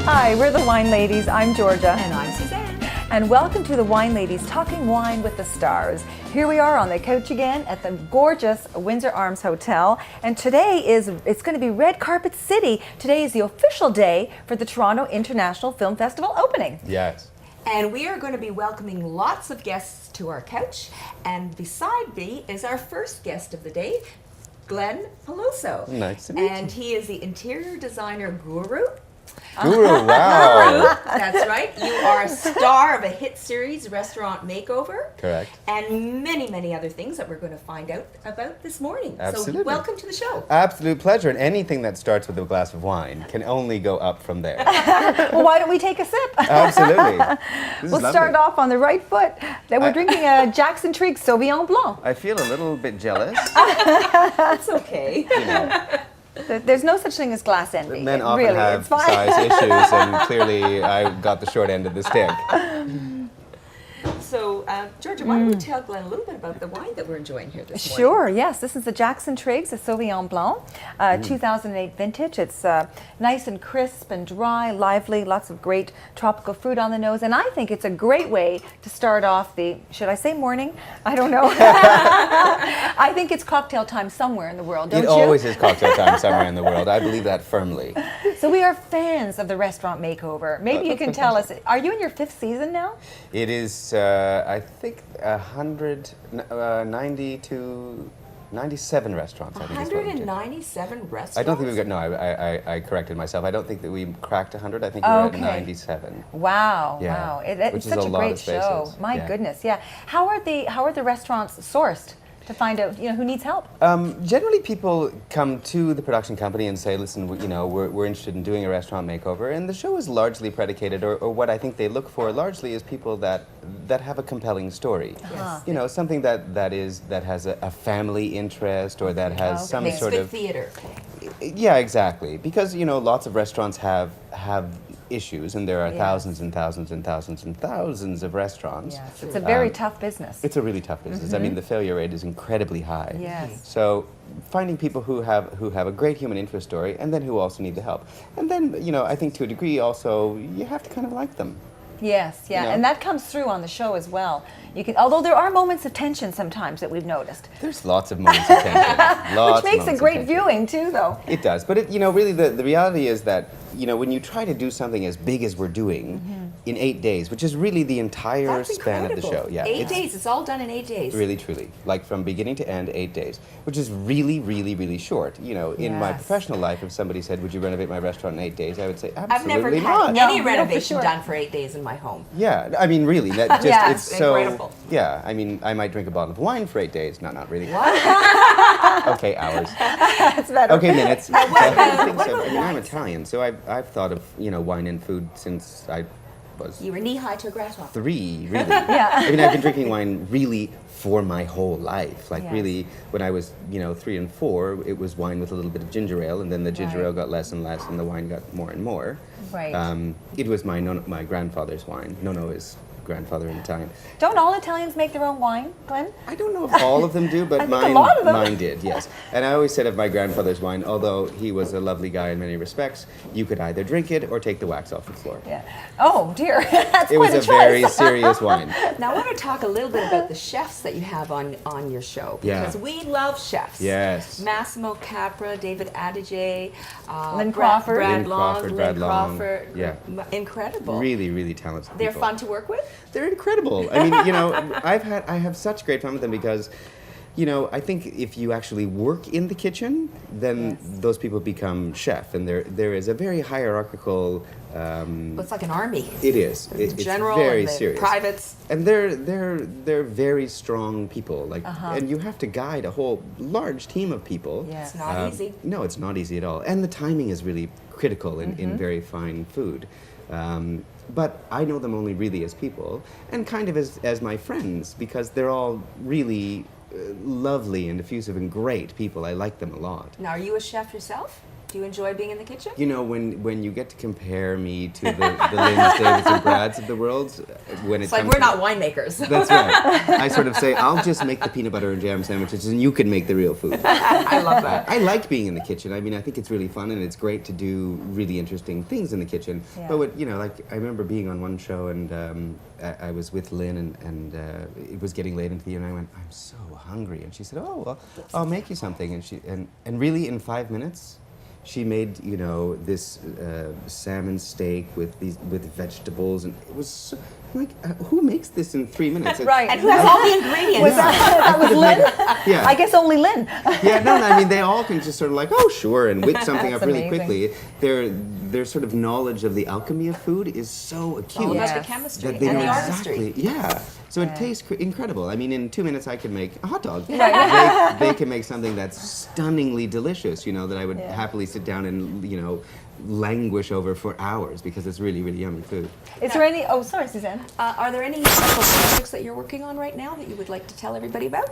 Hi, we're the Wine Ladies. I'm Georgia. And I'm Susanne. And welcome to the Wine Ladies Talking Wine with the Stars. Here we are on the couch again at the gorgeous Windsor Arms Hotel. And today it's going to be Red Carpet City. Today is the official day for the Toronto International Film Festival opening. Yes. And we are going to be welcoming lots of guests to our couch. And beside me is our first guest of the day, Glen Peloso. Nice to meet you. And he is the interior designer guru. Guru, wow. That's right. You are a star of a hit series, Restaurant Makeover. Correct. And many, many other things that we're going to find out about this morning. Absolutely. So welcome to the show. Absolute pleasure. And anything that starts with a glass of wine can only go up from there. Well, why don't we take a sip? Absolutely. This We'll is start lovely. off on the right foot. That we're drinking a Jackson-Triggs Sauvignon Blanc. I feel a little bit jealous. That's okay. You know, There's no such thing as glass envy. men often really, have it's fine. size issues, and clearly I got the short end of the stick. So, Georgia, why don't you tell Glenn a little bit about the wine that we're enjoying here this morning? Sure, yes. This is the Jackson-Triggs, a Sauvignon Blanc, 2008 vintage. It's nice and crisp and dry, lively, lots of great tropical fruit on the nose. And I think it's a great way to start off the, should I say morning? I don't know. I think it's cocktail time somewhere in the world, don't It you? always is cocktail time somewhere in the world. I believe that firmly. So we are fans of the Restaurant Makeover. Maybe you can tell us, are you in your 5th season now? It is, I think, 190 to 97 restaurants. I think is what we did. 197 restaurants? I don't think we've got, no, I corrected myself. I don't think that we cracked 100. I think we were Okay. at 97. Wow, Yeah, wow. which It's is such a a lot great of show. spaces. My Yeah. goodness, yeah. How are the restaurants sourced to find out, who needs help? Generally, people come to the production company and say, listen, we're interested in doing a restaurant makeover. And the show is largely predicated, or what I think they look for largely is people that have a compelling story. Yes. Something that has a family interest, or that has some Makes sort good of... theater. Yeah, exactly. Because, lots of restaurants have issues, and there are Yes. thousands and thousands and thousands and thousands of restaurants. Yes, it's a very tough business. It's a really tough business. I mean, the failure rate is incredibly high. Yes. So finding people who have a great human interest story, and then who also need the help. And then, I think to a degree also, you have to kind of like them. Yes, yeah, know? and that comes through on the show as well. Although there are moments of tension sometimes that we've noticed, There's lots of moments of tension. which Lots of makes a moments of great tension. viewing too, though. It does, but really the reality is that when you try to do something as big as we're doing in 8 days, which is really the entire That's span of the incredible. show. Yeah, 8 it's days. It's all done in 8 days. really truly, like from beginning to end, 8 days, which is really, really, really short. In my Yes. professional life, if somebody said, "Would you renovate my restaurant in 8 days?" I would say, I've never "Absolutely had not." No, any no, for renovation sure. done for 8 days in my home. Yeah, I mean, really, that just Yeah, it's it's so. incredible. Yeah, I mean, I might drink a bottle of wine for 8 days. No, not really. Okay, hours. That's better. Okay, minutes. what about I'm wines? Italian, so I've thought of wine and food since I was You were knee-high to a grasshopper. 3, really. Yeah. I mean, I've been drinking wine really for my whole life. Like Yes. really, when I was 3 and 4, it was wine with a little bit of ginger ale, and then the ginger Right. ale got less and less, and the wine got more and more. Right. It was my grandfather's wine. Nono is grandfather in Italian. Don't all Italians make their own wine, Glenn? I don't know if all of them do, but I think a mine, lot of them. mine did, yes. And I always said of my grandfather's wine, although he was a lovely guy in many respects, you could either drink it or take the wax off the floor. Yeah. Oh dear, that's It was quite a a choice. very serious wine. Now, I want to talk a little bit about the chefs that you have on your show. Yeah. Because we love chefs. Yes. Massimo Capra, David Adige, Lynn Crawford. Brad Lynn Long, Crawford, Lynn Brad Long. Crawford. Yeah. Incredible. Really, really talented They're people. fun to work with? They're incredible. I mean, I have such great fun with them because, I think if you actually work in the kitchen, then Yes. those people become chef, and there is a very hierarchical. Well, it's like an army. It is. The It's general very and the serious. privates. And they're very strong people. Like, Uh-huh. and you have to guide a whole large team of people. Yeah. It's not easy. No, it's not easy at all. And the timing is really critical in Mm-hmm. very fine food. But I know them only really as people, and kind of as my friends, because they're all really lovely and effusive and great people. I like them a lot. Now, are you a chef yourself? Do you enjoy being in the kitchen? You know, when you get to compare me to the Lynn's, Davids, and Brads of the world, when It's like we're not winemakers. That's right. I sort of say, I'll just make the peanut butter and jam sandwiches, and you can make the real food. I love that. I like being in the kitchen. I mean, I think it's really fun, and it's great to do really interesting things in the kitchen. Yeah. But what, you know, like I remember being on one show, and I was with Lynn, and it was getting late into the year, and I went, I'm so hungry, and she said, oh, well, I'll make you something, and really in 5 minutes. She made, you know, this salmon steak with vegetables, and it was so, like, who makes this in 3 minutes? Right. And who has all the ingredients? Was that was Lynn? Yeah. I guess only Lynn. Yeah, no, I mean, they all can just sort of like, oh, sure, and whip something That's up really amazing. quickly. Their sort of knowledge of the alchemy of food is so acute. All about Yes. the chemistry That they and know the artistry. exactly, yeah. So Yeah. it tastes incredible. I mean, in 2 minutes I could make a hot dog. Right. They can make something that's stunningly delicious, you know, that I would Yeah. happily sit down and, you know, languish over for hours because it's really, really yummy food. Is there any? Oh, sorry, Suzanne. Are there any special projects that you're working on right now that you would like to tell everybody about?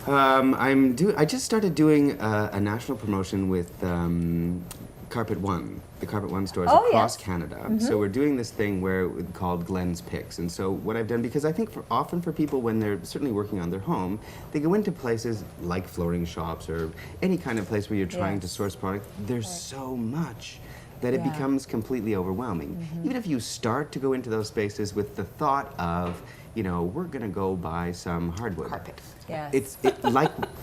I just started doing a national promotion with Carpet One, the Carpet One stores Oh, across yes. Canada. So we're doing this thing called Glen's Picks. And so what I've done, because I think often for people when they're certainly working on their home, they go into places like flooring shops or any kind of place where you're trying to Yes. source product. There's so much that it Yeah. becomes completely overwhelming. Even if you start to go into those spaces with the thought of, you know, we're going to go buy some hardwood. Carpet. Yes.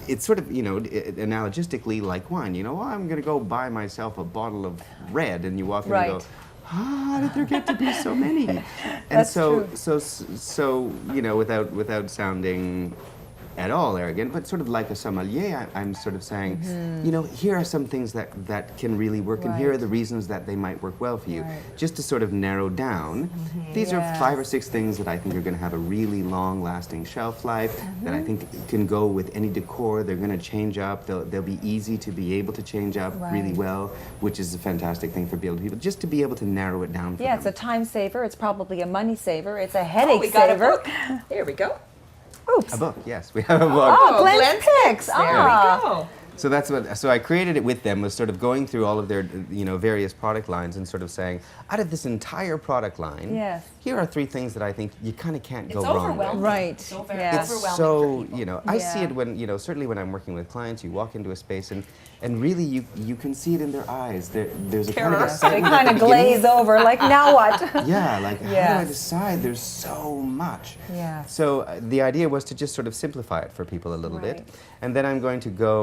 It's sort of, you know, analogistically like wine. You know, well, I'm going to go buy myself a bottle of red, and you walk in Right. and go, how did there get to be so many? And That's so, true. so you know, without sounding at all arrogant, but sort of like a sommelier, I'm sort of saying, you know, here are some things that can really work, and here are Right. the reasons that they might work well for you. Right. Just to sort of narrow down, these are Yes. 5 or 6 things that I think are going to have a really long-lasting shelf life, that I think can go with any decor. They're going to change up. They'll be easy to be able to change up really Right. well, which is a fantastic thing for people. Just to be able to narrow it down for Yeah, it's a them. time saver. It's probably a money saver. It's a Oh, headache we got a saver. book. Here we go. Oops. A book, yes. We have a book. Oh, Oh, Glen's Glen's Picks. There Ah. we go. So I created it with them, was sort of going through all of their, you know, various product lines and sort of saying, out of this entire product line, Yes. here are 3 things that I think you kind of can't go It's wrong with. overwhelming. Right. It's Yeah. It's overwhelming so, for people. you know, I see Yeah. it when, you know, certainly when I'm working with clients, you walk into a space and really you can see it in their eyes. There's a kind of Terror. They excitement at kind the of beginning. glaze over, like, now what? Yeah, like how do I Yes. decide? There's so much. Yeah. So the idea was to just sort of simplify it for people a little bit, Right. and then I'm going to go,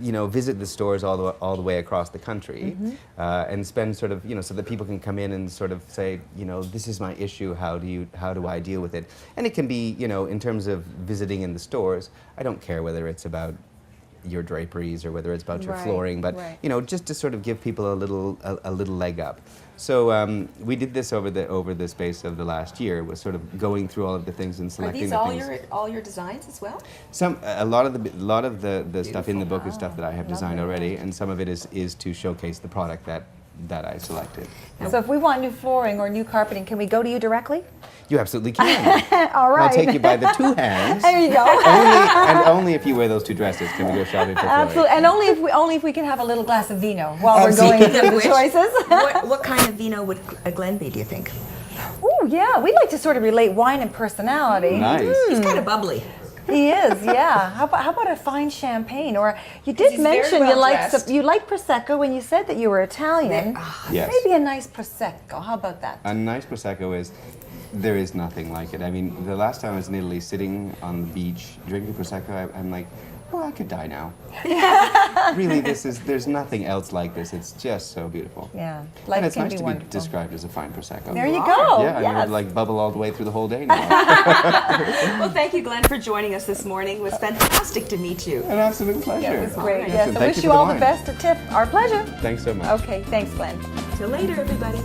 you know, visit the stores all the way across the country, and spend sort of, you know, so that people can come in and sort of say, you know, this is my issue. How do I deal with it? And it can be, you know, in terms of visiting in the stores. I don't care whether it's about your draperies or whether it's about your Right, flooring, but right. you know, just to sort of give people a little leg up. So we did this over the space of the last year, was sort of going through all of the things and Are selecting these the all things. your designs as well? A lot of the stuff in the book is stuff that I have designed lovely. already, and some of it is to showcase the product that I selected. So if we want new flooring or new carpeting, can we go to you directly? You absolutely can. All right. I'll take you by the 2 hands. There you go. Only if you wear those 2 dresses can we go shopping for flooring. Absolutely, and only if we can have a little glass of vino while we're going Absolutely. through the choices. What kind of vino would a Glen be, do you think? Oh yeah, we like to sort of relate wine and personality. Nice. He's kind of bubbly. He is, yeah. How about a fine champagne? Or you did he's very mention well you dressed. like prosecco when you said that you were Italian. Yes. Maybe a nice prosecco. How about that? A nice prosecco there is nothing like it. I mean, the last time I was in Italy, sitting on the beach drinking prosecco, I'm like, oh, I could die now. Really, there's nothing else like this. It's just so beautiful. Yeah, life And it's can nice be to wonderful. be described as a fine prosecco. There you are. go. Yeah, I yes. would like bubble all the way through the whole day now. Well, thank you, Glen, for joining us this morning. It was fantastic to meet you. An absolute pleasure. Yeah, it was great. Listen, Yes, I thank wish you you for all the the wine. best at TIFF. Our pleasure. Thanks so much. Okay, thanks, Glenn. Till later, everybody.